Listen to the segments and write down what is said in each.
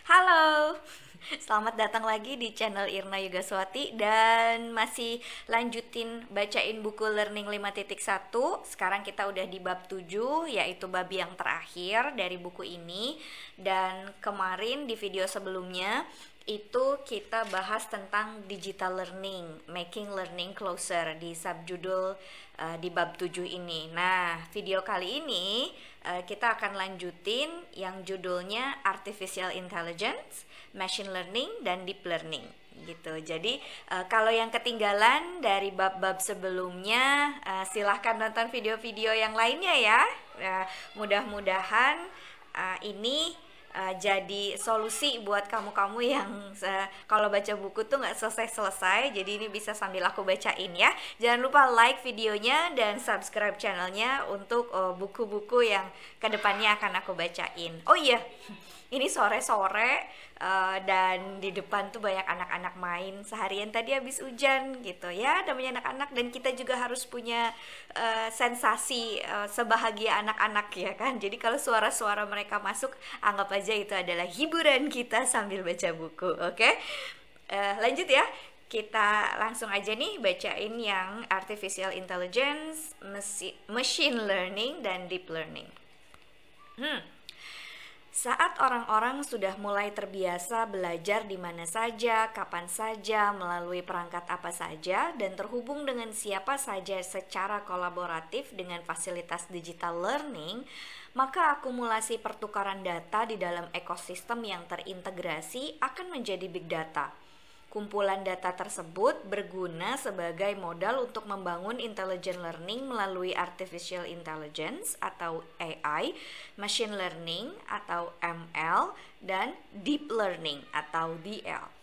Halo, selamat datang lagi di channel Irna Yugaswati dan masih lanjutin bacain buku Learning 5.1. Sekarang kita udah di bab 7, yaitu bab yang terakhir dari buku ini. Dan kemarin di video sebelumnya itu kita bahas tentang digital learning, making learning closer di subjudul di bab 7 ini. Nah, video kali ini kita akan lanjutin yang judulnya Artificial Intelligence, Machine Learning, dan Deep Learning gitu. Jadi kalau yang ketinggalan dari bab-bab sebelumnya, silahkan nonton video-video yang lainnya ya. Mudah-mudahan ini jadi solusi buat kamu-kamu yang kalau baca buku tuh nggak selesai-selesai. Jadi ini bisa sambil aku bacain ya. Jangan lupa like videonya dan subscribe channelnya untuk buku-buku yang kedepannya akan aku bacain. Oh iya, ini sore-sore dan di depan tuh banyak anak-anak main. Seharian tadi habis hujan gitu ya, namanya anak-anak, dan kita juga harus punya sensasi sebahagia anak-anak ya kan. Jadi kalau suara-suara mereka masuk, anggap aja itu adalah hiburan kita sambil baca buku. Oke? Lanjut ya. Kita langsung aja nih bacain yang Artificial Intelligence, Machine Learning, dan Deep Learning. Saat orang-orang sudah mulai terbiasa belajar di mana saja, kapan saja, melalui perangkat apa saja, dan terhubung dengan siapa saja secara kolaboratif dengan fasilitas digital learning, maka akumulasi pertukaran data di dalam ekosistem yang terintegrasi akan menjadi big data. Kumpulan data tersebut berguna sebagai modal untuk membangun intelligent learning melalui artificial intelligence atau AI, machine learning atau ML, dan deep learning atau DL.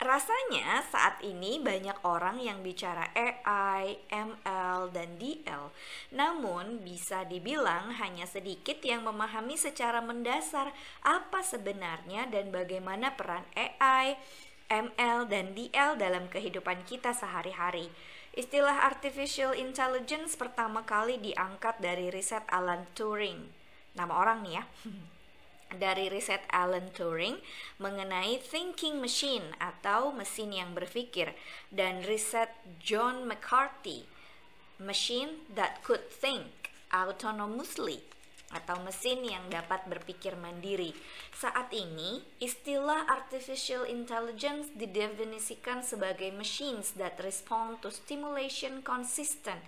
Rasanya saat ini banyak orang yang bicara AI, ML, dan DL. Namun bisa dibilang hanya sedikit yang memahami secara mendasar apa sebenarnya dan bagaimana peran AI, ML, dan DL dalam kehidupan kita sehari-hari. Istilah artificial intelligence pertama kali diangkat dari riset Alan Turing. Nama orang nih ya. Dari riset Alan Turing mengenai thinking machine atau mesin yang berpikir, dan riset John McCarthy, machine that could think autonomously atau mesin yang dapat berpikir mandiri. Saat ini, istilah artificial intelligence didefinisikan sebagai machines that respond to stimulation consistent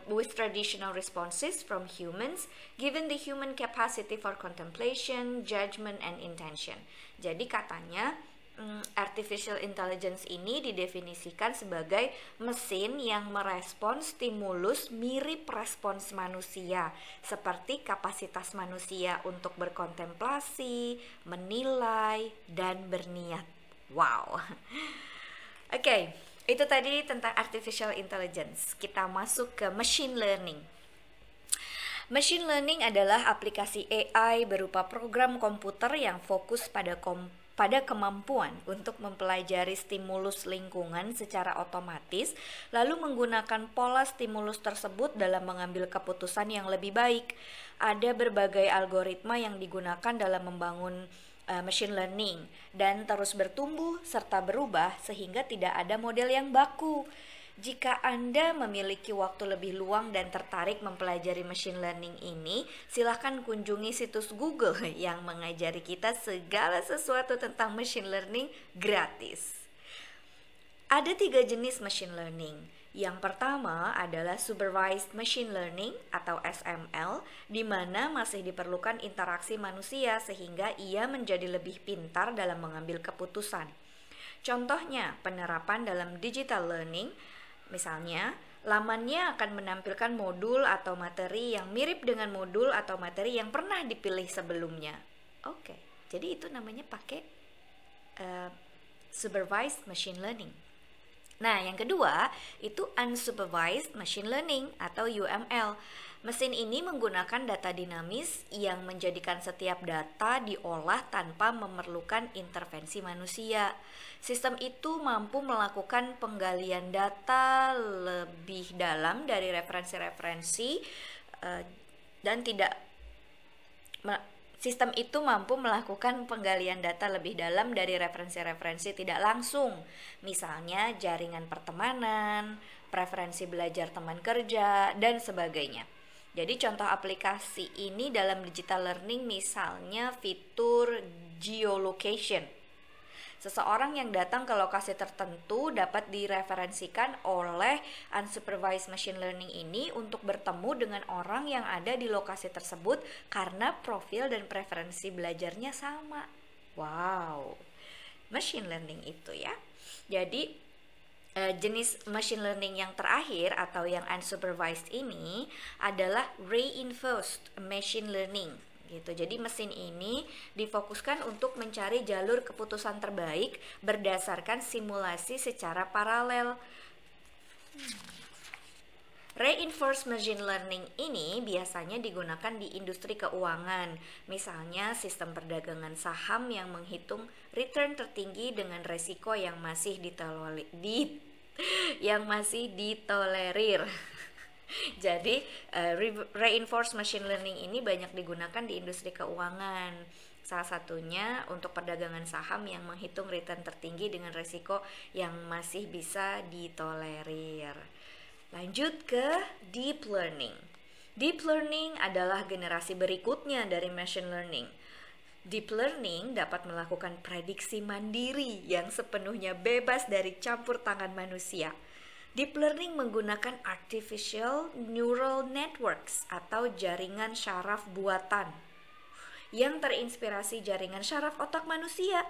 with traditional responses from humans, given the human capacity for contemplation, judgment, and intention. Jadi katanya artificial intelligence ini didefinisikan sebagai mesin yang merespons stimulus mirip respons manusia, seperti kapasitas manusia untuk berkontemplasi, menilai, dan berniat. Wow. Oke. Itu tadi tentang artificial intelligence. Kita masuk ke machine learning. Machine learning adalah aplikasi AI berupa program komputer yang fokus pada kemampuan untuk mempelajari stimulus lingkungan secara otomatis, lalu menggunakan pola stimulus tersebut dalam mengambil keputusan yang lebih baik. Ada berbagai algoritma yang digunakan dalam membangun machine learning dan terus bertumbuh serta berubah sehingga tidak ada model yang baku. Jika Anda memiliki waktu lebih luang dan tertarik mempelajari machine learning ini, silahkan kunjungi situs Google yang mengajari kita segala sesuatu tentang machine learning gratis. Ada 3 jenis machine learning. Yang pertama adalah supervised machine learning atau SML, di mana masih diperlukan interaksi manusia sehingga ia menjadi lebih pintar dalam mengambil keputusan. Contohnya, penerapan dalam digital learning, misalnya, lamannya akan menampilkan modul atau materi yang mirip dengan modul atau materi yang pernah dipilih sebelumnya. Oke, jadi itu namanya pakai supervised machine learning. Nah, yang kedua itu unsupervised machine learning atau UML. Mesin ini menggunakan data dinamis yang menjadikan setiap data diolah tanpa memerlukan intervensi manusia. Sistem itu mampu melakukan penggalian data lebih dalam dari referensi-referensi dan tidak Sistem itu mampu melakukan penggalian data lebih dalam dari referensi-referensi tidak langsung, misalnya jaringan pertemanan, preferensi belajar teman kerja, dan sebagainya. Jadi contoh aplikasi ini dalam digital learning misalnya fitur geolocation. Seseorang yang datang ke lokasi tertentu dapat direferensikan oleh unsupervised machine learning ini untuk bertemu dengan orang yang ada di lokasi tersebut karena profil dan preferensi belajarnya sama. Wow, machine learning itu ya. Jadi jenis machine learning yang terakhir atau yang unsupervised ini adalah reinforced machine learning gitu. Jadi mesin ini difokuskan untuk mencari jalur keputusan terbaik berdasarkan simulasi secara paralel. Reinforced machine learning ini biasanya digunakan di industri keuangan, misalnya sistem perdagangan saham yang menghitung return tertinggi dengan resiko yang masih ditolerir. Jadi reinforced machine learning ini banyak digunakan di industri keuangan. Salah satunya untuk perdagangan saham yang menghitung return tertinggi dengan risiko yang masih bisa ditolerir. Lanjut ke deep learning. Deep learning adalah generasi berikutnya dari machine learning. Deep learning dapat melakukan prediksi mandiri yang sepenuhnya bebas dari campur tangan manusia. Deep learning menggunakan artificial neural networks atau jaringan syaraf buatan yang terinspirasi jaringan syaraf otak manusia.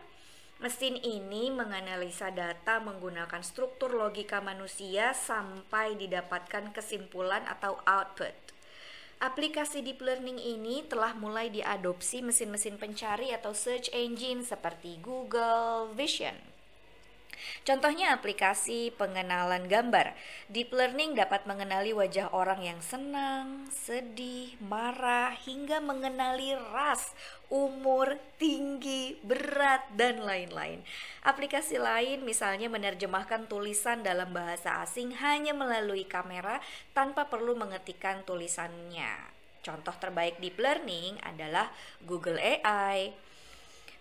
Mesin ini menganalisa data menggunakan struktur logika manusia sampai didapatkan kesimpulan atau output. Aplikasi deep learning ini telah mulai diadopsi mesin-mesin pencari atau search engine seperti Google Vision. Contohnya aplikasi pengenalan gambar. Deep learning dapat mengenali wajah orang yang senang, sedih, marah, hingga mengenali ras, umur, tinggi, berat, dan lain-lain. Aplikasi lain misalnya menerjemahkan tulisan dalam bahasa asing hanya melalui kamera tanpa perlu mengetikkan tulisannya. Contoh terbaik deep learning adalah Google AI.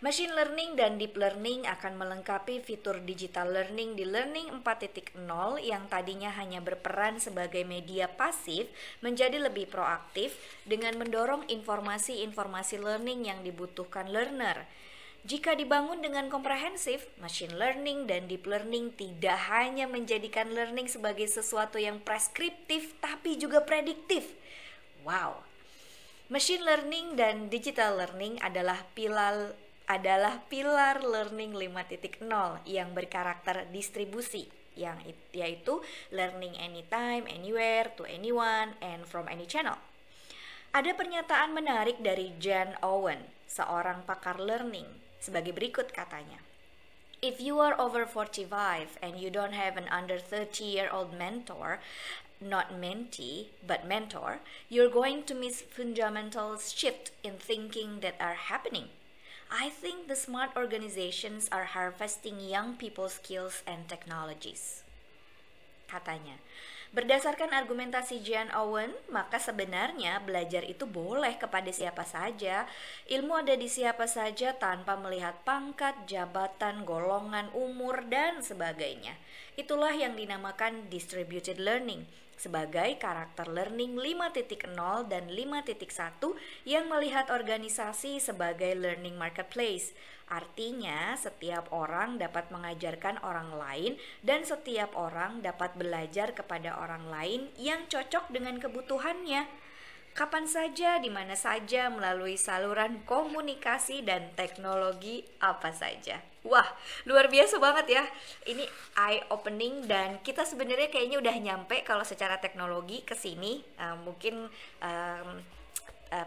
Machine learning dan deep learning akan melengkapi fitur digital learning di Learning 4.0 yang tadinya hanya berperan sebagai media pasif menjadi lebih proaktif dengan mendorong informasi-informasi learning yang dibutuhkan learner. Jika dibangun dengan komprehensif, machine learning dan deep learning tidak hanya menjadikan learning sebagai sesuatu yang preskriptif tapi juga prediktif. Wow. Machine learning dan digital learning adalah pilar learning 5.0 yang berkarakter distribusi, yaitu learning anytime, anywhere, to anyone, and from any channel. Ada pernyataan menarik dari Jan Owen, seorang pakar learning, sebagai berikut katanya. If you are over 45 and you don't have an under 30-year-old mentor, not mentee, but mentor, you're going to miss fundamental shift in thinking that are happening. I think the smart organizations are harvesting young people's skills and technologies. Katanya, berdasarkan argumentasi Jan Owen, maka sebenarnya belajar itu boleh kepada siapa saja. Ilmu ada di siapa saja tanpa melihat pangkat, jabatan, golongan, umur, dan sebagainya. Itulah yang dinamakan distributed learning sebagai karakter learning 5.0 dan 5.1 yang melihat organisasi sebagai learning marketplace. Artinya, setiap orang dapat mengajarkan orang lain dan setiap orang dapat belajar kepada orang lain yang cocok dengan kebutuhannya. Kapan saja, di mana saja, melalui saluran komunikasi dan teknologi apa saja. Wah, luar biasa banget ya. Ini eye opening dan kita sebenarnya kayaknya udah nyampe kalau secara teknologi ke sini. Mungkin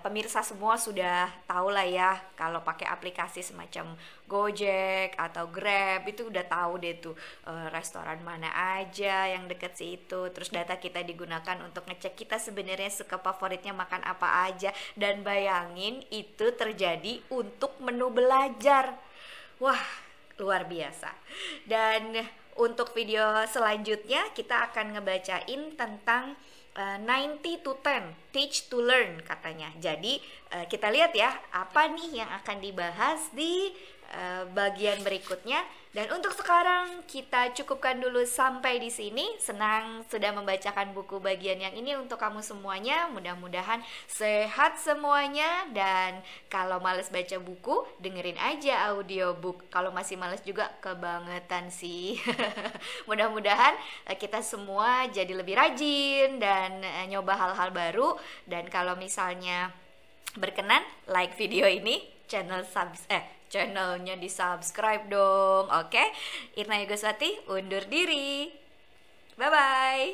pemirsa semua sudah tahu lah ya, kalau pakai aplikasi semacam Gojek atau Grab itu udah tahu deh tuh restoran mana aja yang deket situ. Terus data kita digunakan untuk ngecek kita sebenarnya suka favoritnya makan apa aja. Dan bayangin itu terjadi untuk menu belajar. Wah, luar biasa. Dan untuk video selanjutnya kita akan ngebacain tentang 90 to 10, teach to learn katanya. Jadi kita lihat ya, apa nih yang akan dibahas di bagian berikutnya. Dan untuk sekarang kita cukupkan dulu sampai di sini. Senang sudah membacakan buku bagian yang ini untuk kamu semuanya. Mudah-mudahan sehat semuanya. Dan kalau males baca buku, dengerin aja audiobook. Kalau masih males juga kebangetan sih. Mudah-mudahan kita semua jadi lebih rajin dan nyoba hal-hal baru. Dan kalau misalnya berkenan, like video ini, channelnya di subscribe dong. Oke, Irna Yugoswati undur diri. Bye bye.